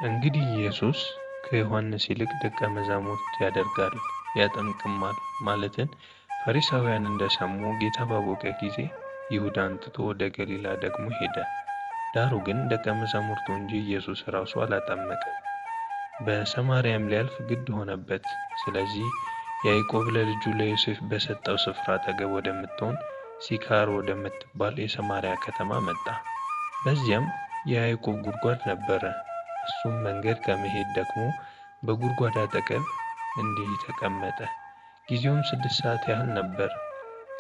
እንግዲህ ኢየሱስ ከዮሐንስ ይልቅ ደቀ መዛሙርት ያደርጋል ያጠምቅማል ማለትን ፈሪሳውያን እንደሰሙ ጌታ ባወቀ ጊዜ ይሁዳን ትቶ ወደ ገሊላ ደግሞ ሄደ። ዳሩ ግን ደቀ መዛሙርቱ እንጂ ኢየሱስ ራሱ አላጠመቀም። በሰማርያም ሊያልፍ ግድ ሆነበት። ስለዚህ ያዕቆብ ለልጁ ለዮሴፍ በሰጠው ስፍራ አጠገብ ወደምትሆን ሲካር ወደምትባል የሰማርያ ከተማ መጣ። በዚያም የያዕቆብ ጉድጓድ ነበረ። እሱም መንገድ ከመሄድ ደክሞ በጉድጓድ አጠገብ እንዲህ ተቀመጠ። ጊዜውም 6 ሰዓት ያህል ነበር።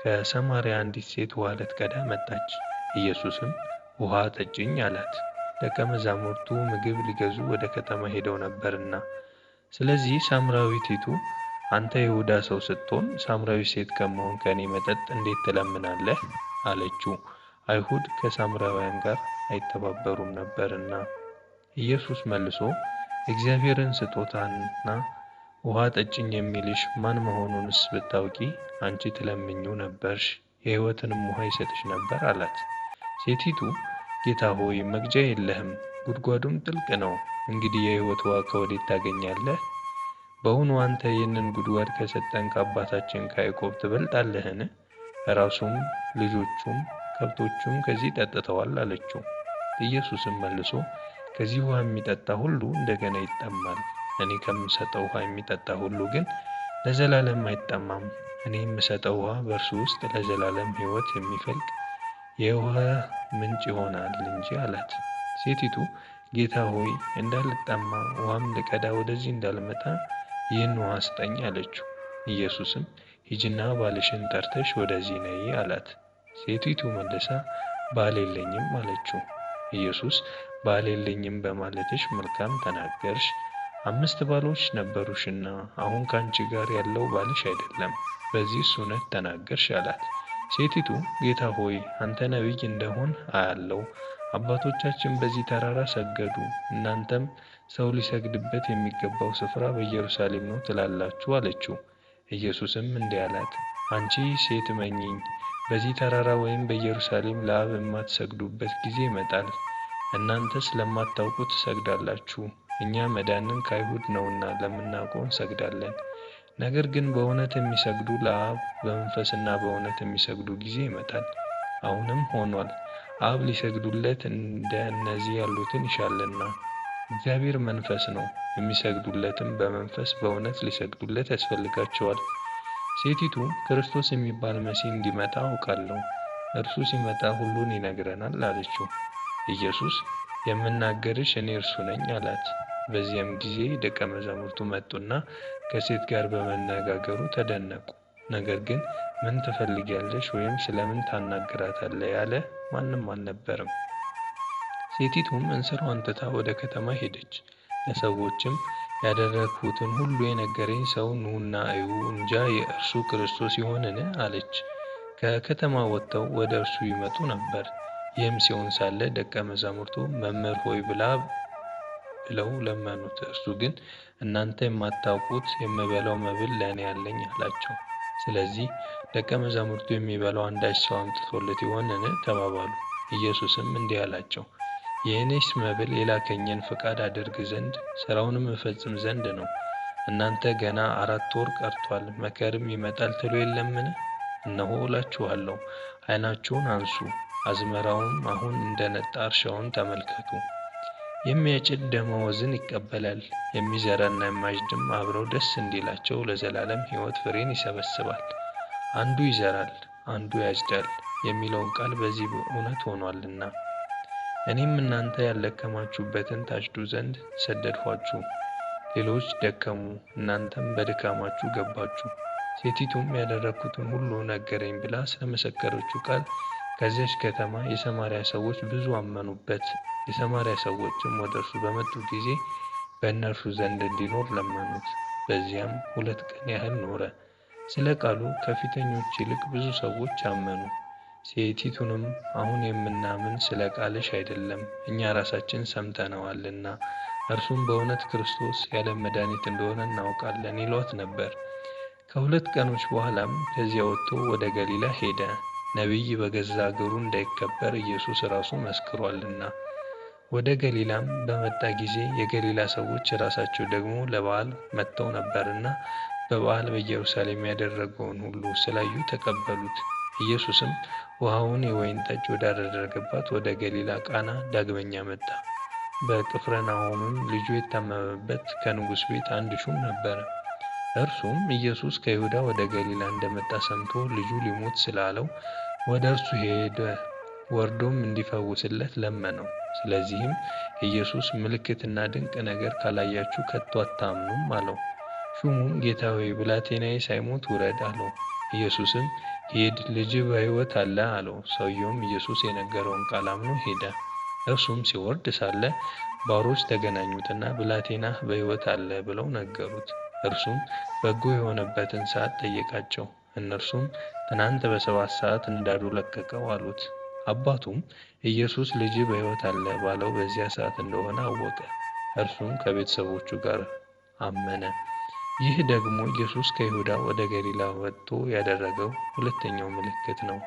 ከሰማርያ አንዲት ሴት ውሃ ልትቀዳ መጣች። ኢየሱስም ውሃ ጠጪኝ አላት። ደቀ መዛሙርቱ ምግብ ሊገዙ ወደ ከተማ ሄደው ነበርና። ስለዚህ ሳምራዊቲቱ አንተ የይሁዳ ሰው ስትሆን ሳምራዊ ሴት ከመሆን ከእኔ መጠጥ እንዴት ትለምናለህ? አለችው። አይሁድ ከሳምራውያን ጋር አይተባበሩም ነበርና። ኢየሱስ መልሶ እግዚአብሔርን ስጦታና ውሃ ጠጭኝ የሚልሽ ማን መሆኑንስ ብታውቂ አንቺ ትለምኚው ነበርሽ፣ የሕይወትንም ውሃ ይሰጥሽ ነበር አላት። ሴቲቱ ጌታ ሆይ መቅጃ የለህም፣ ጉድጓዱም ጥልቅ ነው። እንግዲህ የሕይወት ውሃ ከወዴት ታገኛለህ? በውኑ አንተ ይህንን ጉድጓድ ከሰጠን ከአባታችን ከያዕቆብ ትበልጣለህን? ራሱም ልጆቹም ከብቶቹም ከዚህ ጠጥተዋል አለችው። ኢየሱስም መልሶ ከዚህ ውሃ የሚጠጣ ሁሉ እንደገና ይጠማል። እኔ ከምሰጠው ውሃ የሚጠጣ ሁሉ ግን ለዘላለም አይጠማም። እኔ የምሰጠው ውሃ በእርሱ ውስጥ ለዘላለም ሕይወት የሚፈልቅ የውሃ ምንጭ ይሆናል እንጂ አላት። ሴቲቱ ጌታ ሆይ እንዳልጠማ ውሃም ልቀዳ ወደዚህ እንዳልመጣ ይህን ውሃ ስጠኝ አለችው። ኢየሱስም ሂጂና ባልሽን ጠርተሽ ወደዚህ ነይ አላት። ሴቲቱ መልሳ ባል የለኝም አለችው። ኢየሱስ ባል የለኝም በማለትሽ መልካም ተናገርሽ። 5 ባሎች ነበሩሽና አሁን ከአንቺ ጋር ያለው ባልሽ አይደለም። በዚህስ እውነት ተናገርሽ አላት። ሴቲቱ ጌታ ሆይ አንተ ነቢይ እንደሆን አያለው። አባቶቻችን በዚህ ተራራ ሰገዱ፣ እናንተም ሰው ሊሰግድበት የሚገባው ስፍራ በኢየሩሳሌም ነው ትላላችሁ አለችው። ኢየሱስም እንዲህ አላት፣ አንቺ ሴት እመኚኝ፣ በዚህ ተራራ ወይም በኢየሩሳሌም ለአብ የማትሰግዱበት ጊዜ ይመጣል። እናንተ ስለማታውቁ ትሰግዳላችሁ፣ እኛ መዳንን ከአይሁድ ነውና ለምናውቀው እንሰግዳለን። ነገር ግን በእውነት የሚሰግዱ ለአብ በመንፈስና በእውነት የሚሰግዱ ጊዜ ይመጣል፣ አሁንም ሆኗል። አብ ሊሰግዱለት እንደ እነዚህ ያሉትን ይሻልና። እግዚአብሔር መንፈስ ነው፣ የሚሰግዱለትም በመንፈስ በእውነት ሊሰግዱለት ያስፈልጋቸዋል። ሴቲቱ ክርስቶስ የሚባል መሲህ እንዲመጣ አውቃለሁ፣ እርሱ ሲመጣ ሁሉን ይነግረናል አለችው። ኢየሱስ የምናገርሽ እኔ እርሱ ነኝ አላት። በዚያም ጊዜ ደቀ መዛሙርቱ መጡና ከሴት ጋር በመነጋገሩ ተደነቁ። ነገር ግን ምን ትፈልጊያለሽ ወይም ስለምን ታናግራታለህ ያለ ማንም አልነበረም። ሴቲቱም እንስራዋን ትታ ወደ ከተማ ሄደች። ለሰዎችም ያደረግሁትን ሁሉ የነገረኝ ሰው ኑና እዩ፣ እንጃ የእርሱ ክርስቶስ ይሆንን አለች። ከከተማ ወጥተው ወደ እርሱ ይመጡ ነበር። ይህም ሲሆን ሳለ ደቀ መዛሙርቱ መምህር ሆይ ብለው ለመኑት። እርሱ ግን እናንተ የማታውቁት የምበላው መብል ለእኔ አለኝ አላቸው። ስለዚህ ደቀ መዛሙርቱ የሚበላው አንዳች ሰው አምጥቶለት ይሆንን ተባባሉ። ኢየሱስም እንዲህ አላቸው፣ የእኔስ መብል የላከኝን ፈቃድ አደርግ ዘንድ ሥራውንም እፈጽም ዘንድ ነው። እናንተ ገና 4 ወር ቀርቷል፣ መከርም ይመጣል ትሉ የለምን? እነሆ እላችኋለሁ፣ ዓይናችሁን አንሱ፣ አዝመራውም አሁን እንደነጣ እርሻውን ተመልከቱ። የሚያጭድ ደመወዝን ይቀበላል፣ የሚዘራና የማጭድም አብረው ደስ እንዲላቸው ለዘላለም ሕይወት ፍሬን ይሰበስባል። አንዱ ይዘራል፣ አንዱ ያጭዳል የሚለውን ቃል በዚህ እውነት ሆኗልና። እኔም እናንተ ያልደከማችሁበትን ታጭዱ ዘንድ ሰደድኋችሁ። ሌሎች ደከሙ፣ እናንተም በድካማችሁ ገባችሁ። ሴቲቱም ያደረግኩትን ሁሉ ነገረኝ ብላ ስለመሰከረችው ቃል ከዚያች ከተማ የሰማርያ ሰዎች ብዙ አመኑበት። የሰማርያ ሰዎችም ወደ እርሱ በመጡ ጊዜ በእነርሱ ዘንድ እንዲኖር ለመኑት። በዚያም 2 ቀን ያህል ኖረ። ስለ ቃሉ ከፊተኞች ይልቅ ብዙ ሰዎች አመኑ። ሴቲቱንም አሁን የምናምን ስለ ቃልሽ አይደለም፣ እኛ ራሳችን ሰምተነዋልና እርሱም በእውነት ክርስቶስ የዓለም መድኃኒት እንደሆነ እናውቃለን ይሏት ነበር። ከ2 ቀኖች በኋላም ከዚያ ወጥቶ ወደ ገሊላ ሄደ፣ ነቢይ በገዛ አገሩ እንዳይከበር ኢየሱስ ራሱ መስክሯልና። ወደ ገሊላም በመጣ ጊዜ የገሊላ ሰዎች ራሳቸው ደግሞ ለበዓል መጥተው ነበርና በበዓል በኢየሩሳሌም ያደረገውን ሁሉ ስላዩ ተቀበሉት። ኢየሱስም ውሃውን የወይን ጠጅ ወዳደረገባት ወደ ገሊላ ቃና ዳግመኛ መጣ። በቅፍርናሆምም ልጁ የታመመበት ከንጉሥ ቤት አንድ ሹም ነበረ። እርሱም ኢየሱስ ከይሁዳ ወደ ገሊላ እንደመጣ ሰምቶ ልጁ ሊሞት ስላለው ወደ እርሱ ሄደ። ወርዶም እንዲፈውስለት ለመነው። ስለዚህም ኢየሱስ ምልክትና ድንቅ ነገር ካላያችሁ ከቶ አታምኑም አለው። ሹሙም ጌታ ሆይ ብላቴናዬ ሳይሞት ውረድ አለው። ኢየሱስም ሂድ፣ ልጅህ በሕይወት አለ አለው። ሰውየውም ኢየሱስ የነገረውን ቃል አምኖ ሄደ። እርሱም ሲወርድ ሳለ ባሮች ተገናኙትና ብላቴናህ በሕይወት አለ ብለው ነገሩት። እርሱም በጎ የሆነበትን ሰዓት ጠየቃቸው። እነርሱም ትናንት በ7 ሰዓት እንዳዱ ለቀቀው አሉት። አባቱም ኢየሱስ ልጅህ በሕይወት አለ ባለው በዚያ ሰዓት እንደሆነ አወቀ። እርሱም ከቤተሰቦቹ ጋር አመነ። ይህ ደግሞ ኢየሱስ ከይሁዳ ወደ ገሊላ ወጥቶ ያደረገው ሁለተኛው ምልክት ነው።